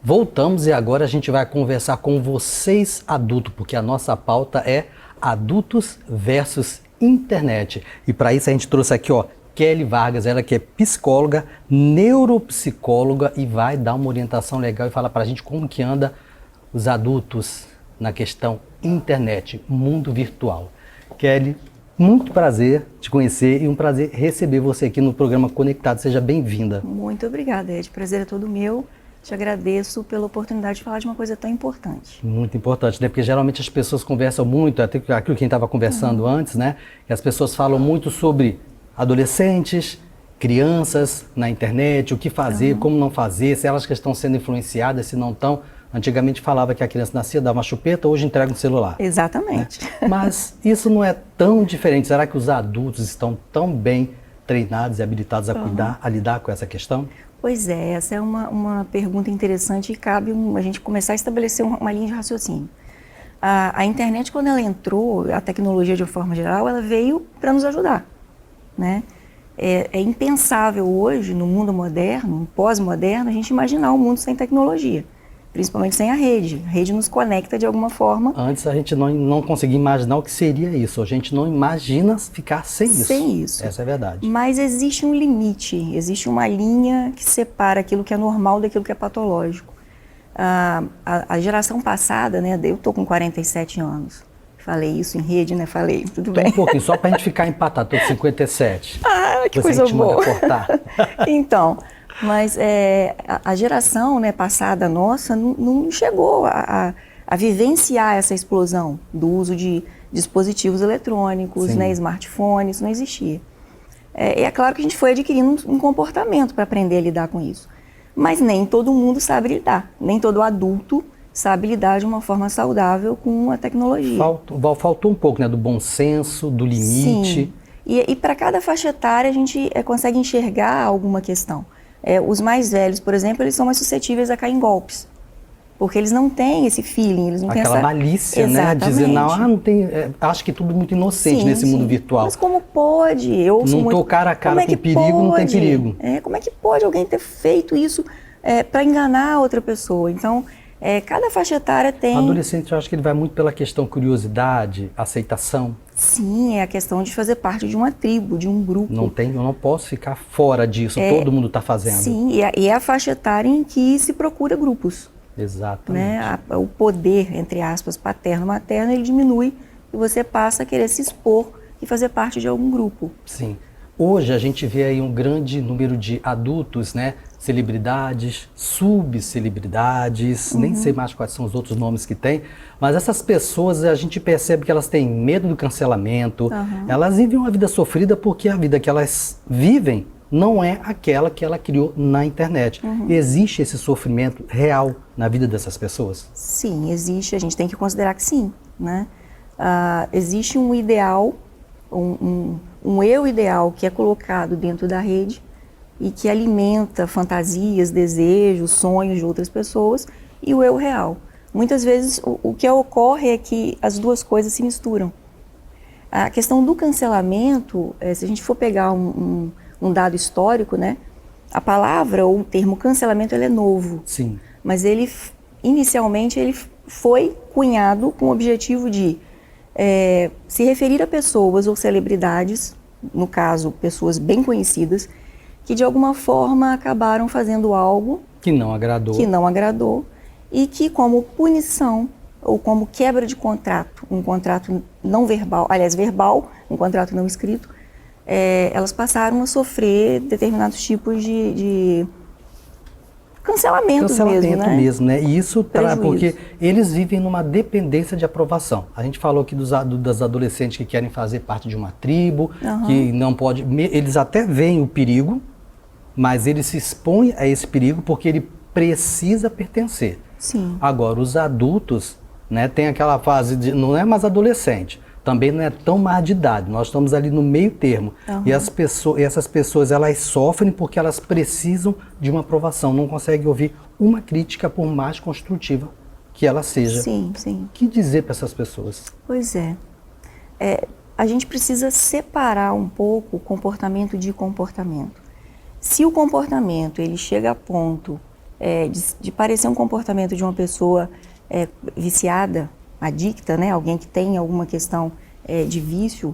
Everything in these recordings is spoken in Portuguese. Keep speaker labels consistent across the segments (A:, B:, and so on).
A: Voltamos e agora a gente vai conversar com vocês adultos, porque a nossa pauta é adultos versus internet. E para isso a gente trouxe aqui, ó, Kelly Vargas, ela que é psicóloga, neuropsicóloga e vai dar uma orientação legal e falar para a gente como que anda os adultos na questão internet, mundo virtual. Kelly, muito prazer te conhecer e um prazer receber você aqui no programa Conectado. Seja bem-vinda.
B: Muito obrigada, Ed. Prazer é todo meu. Te agradeço pela oportunidade de falar de uma coisa tão importante.
A: Muito importante, né? Porque geralmente as pessoas conversam muito, até aquilo que a gente estava conversando antes, né? E as pessoas falam muito sobre adolescentes, crianças na internet, o que fazer, como não fazer, se elas que estão sendo influenciadas, se não estão. Antigamente falava que a criança nascia, dava uma chupeta, hoje entrega um celular.
B: Exatamente.
A: Né? Mas isso não é tão diferente. Será que os adultos estão tão bem treinados e habilitados a cuidar, a lidar com essa questão?
B: Pois é, essa é uma pergunta interessante e cabe a gente começar a estabelecer uma linha de raciocínio. A internet, quando ela entrou, a tecnologia de uma forma geral, ela veio para nos ajudar, né? É impensável hoje, no mundo moderno, no pós-moderno, a gente imaginar um mundo sem tecnologia, principalmente sem a rede. A rede nos conecta de alguma forma.
A: Antes a gente não conseguia imaginar o que seria isso. A gente não imagina ficar sem isso.
B: Sem isso.
A: Essa é a verdade.
B: Mas existe um limite, existe uma linha que separa aquilo que é normal daquilo que é patológico. A geração passada, né, eu estou com 47 anos. Falei isso em rede, né? Falei, tudo bem.
A: Um pouquinho, só para a gente ficar empatado, estou com 57.
B: Ah, que
A: depois
B: coisa boa.
A: Cortar.
B: Então, mas a geração, né, passada nossa não chegou a vivenciar essa explosão do uso de dispositivos eletrônicos, né, smartphones, não existia. É claro que a gente foi adquirindo um comportamento para aprender a lidar com isso. Mas nem todo mundo sabe lidar, nem todo adulto sabe lidar de uma forma saudável com a tecnologia.
A: Faltou um pouco, né, do bom senso, do limite.
B: Sim. E para cada faixa etária a gente consegue enxergar alguma questão. Os mais velhos, por exemplo, eles são mais suscetíveis a cair em golpes. Porque eles não têm esse feeling, eles não têm
A: aquela malícia, né? Dizer, não tem. Acho que tudo é muito inocente nesse mundo virtual.
B: Mas como pode?
A: Não estou cara a cara com perigo, não tem perigo.
B: Como é que pode alguém ter feito isso para enganar outra pessoa? Então, cada faixa etária tem...
A: O adolescente, eu acho que ele vai muito pela questão curiosidade, aceitação.
B: Sim, é a questão de fazer parte de uma tribo, de um grupo.
A: Eu não posso ficar fora disso, todo mundo está fazendo.
B: Sim, e é a faixa etária em que se procura grupos.
A: Exatamente.
B: Né? O poder, entre aspas, paterno-materno, ele diminui e você passa a querer se expor e fazer parte de algum grupo.
A: Sim. Hoje a gente vê aí um grande número de adultos, né? Celebridades, subcelebridades, nem sei mais quais são os outros nomes que tem, mas essas pessoas a gente percebe que elas têm medo do cancelamento, elas vivem uma vida sofrida porque a vida que elas vivem não é aquela que ela criou na internet. Existe esse sofrimento real na vida dessas pessoas?
B: Sim, existe, a gente tem que considerar que sim, né? Existe um ideal, um eu ideal que é colocado dentro da rede e que alimenta fantasias, desejos, sonhos de outras pessoas e o eu real. Muitas vezes o que ocorre é que as duas coisas se misturam. A questão do cancelamento, se a gente for pegar um dado histórico, né? A palavra ou o termo cancelamento ele é novo.
A: Sim.
B: Mas inicialmente ele foi cunhado com o objetivo de se referir a pessoas ou celebridades, no caso pessoas bem conhecidas, que de alguma forma acabaram fazendo algo
A: que não agradou
B: e que como punição ou como quebra de contrato, um contrato não verbal, aliás verbal, um contrato não escrito, elas passaram a sofrer determinados tipos de cancelamento
A: mesmo, né? E isso porque eles vivem numa dependência de aprovação. A gente falou aqui dos adolescentes que querem fazer parte de uma tribo, que não pode... Eles até veem o perigo, mas ele se expõe a esse perigo porque ele precisa pertencer.
B: Sim.
A: Agora, os adultos, né, tem aquela fase de... Não é mais adolescente, também não é tão mais de idade. Nós estamos ali no meio termo. E essas pessoas, elas sofrem porque elas precisam de uma aprovação. Não conseguem ouvir uma crítica, por mais construtiva que ela seja.
B: Sim, sim.
A: O que dizer para essas pessoas?
B: Pois é. A gente precisa separar um pouco o comportamento de comportamento. Se o comportamento ele chega a ponto de parecer um comportamento de uma pessoa viciada, adicta, né? Alguém que tem alguma questão de vício,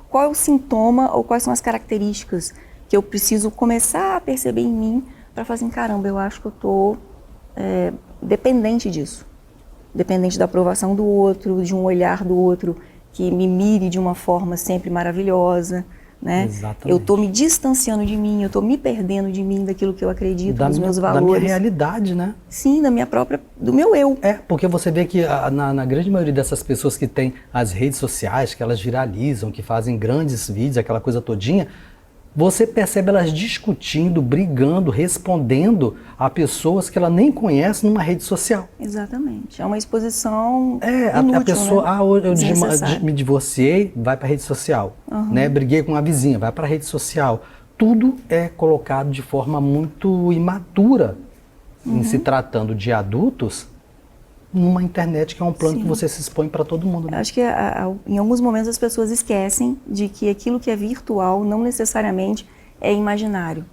B: qual é o sintoma ou quais são as características que eu preciso começar a perceber em mim para falar assim, caramba, eu acho que eu estou dependente disso. Dependente da aprovação do outro, de um olhar do outro que me mire de uma forma sempre maravilhosa, né?
A: Exatamente.
B: Eu estou me distanciando de mim, eu estou me perdendo de mim, daquilo que eu acredito, dos meus valores.
A: Da minha realidade, né?
B: Sim, do meu eu.
A: Porque você vê que na grande maioria dessas pessoas que têm as redes sociais, que elas viralizam, que fazem grandes vídeos, aquela coisa todinha, você percebe elas discutindo, brigando, respondendo a pessoas que ela nem conhece numa rede social.
B: Exatamente. É uma exposição
A: inútil,
B: a
A: pessoa,
B: né?
A: eu me divorciei, vai para a rede social. Né? Briguei com a vizinha, vai para a rede social. Tudo é colocado de forma muito imatura, em se tratando de adultos, numa internet que é um plano que você se expõe para todo mundo. Né?
B: Acho que em alguns momentos as pessoas esquecem de que aquilo que é virtual não necessariamente é imaginário.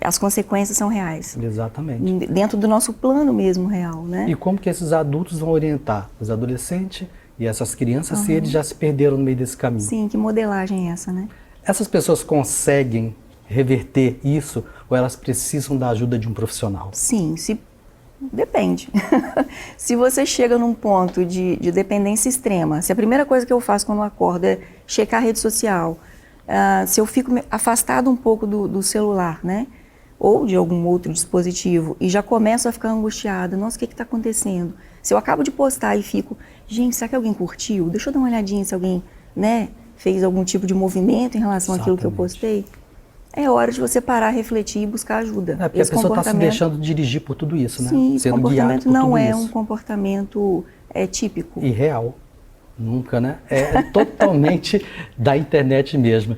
B: As consequências são reais.
A: Exatamente.
B: Dentro do nosso plano mesmo real, né?
A: E como que esses adultos vão orientar os adolescentes e essas crianças se eles já se perderam no meio desse caminho?
B: Sim, que modelagem é essa, né?
A: Essas pessoas conseguem reverter isso ou elas precisam da ajuda de um profissional?
B: Sim, depende. Se você chega num ponto de dependência extrema, se a primeira coisa que eu faço quando eu acordo é checar a rede social, se eu fico afastado um pouco do celular, né? Ou de algum outro dispositivo, e já começo a ficar angustiada, nossa, o que está acontecendo? Se eu acabo de postar e fico, gente, será que alguém curtiu? Deixa eu dar uma olhadinha se alguém, né, fez algum tipo de movimento em relação àquilo que eu postei. É hora de você parar, refletir e buscar ajuda.
A: Porque a pessoa está se deixando dirigir por tudo isso, né?
B: Sim, esse comportamento não é um
A: isso.
B: comportamento típico.
A: E real. Nunca, né? É totalmente da internet mesmo.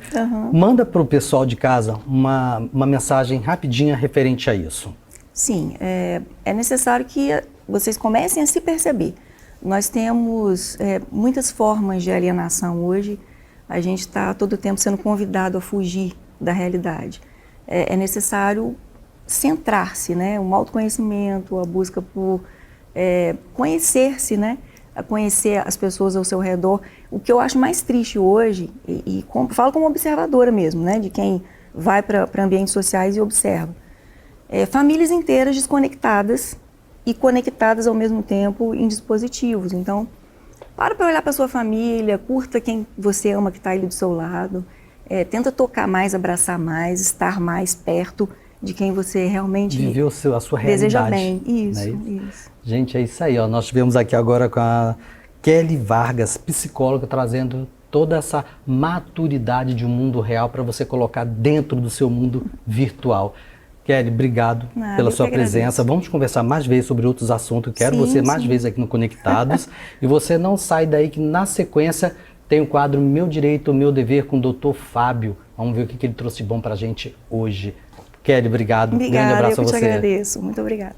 A: Manda para o pessoal de casa uma mensagem rapidinha referente a isso.
B: Sim, é necessário que vocês comecem a se perceber. Nós temos muitas formas de alienação hoje. A gente está todo o tempo sendo convidado a fugir da realidade. É necessário centrar-se, né? Um autoconhecimento, a busca por conhecer-se, né? A conhecer as pessoas ao seu redor. O que eu acho mais triste hoje, falo como observadora mesmo, né? De quem vai para ambientes sociais e observa. Famílias inteiras desconectadas e conectadas ao mesmo tempo em dispositivos. Então, para olhar para sua família, curta quem você ama que está ali do seu lado. Tenta tocar mais, abraçar mais, estar mais perto de quem você realmente
A: viver a sua realidade.
B: Deseja bem. Isso, isso.
A: Gente, é isso aí. Ó. Nós estivemos aqui agora com a Kelly Vargas, psicóloga, trazendo toda essa maturidade de um mundo real para você colocar dentro do seu mundo virtual. Kelly, obrigado pela sua presença. Vamos conversar mais vezes sobre outros assuntos. Quero você mais vezes aqui no Conectados. E você não sai daí que na sequência tem o quadro Meu Direito, Meu Dever com o Dr. Fábio. Vamos ver o que ele trouxe de bom para a gente hoje. Kelly, obrigado.
B: Obrigada,
A: Grande abraço a você.
B: Eu que te agradeço. Muito obrigada.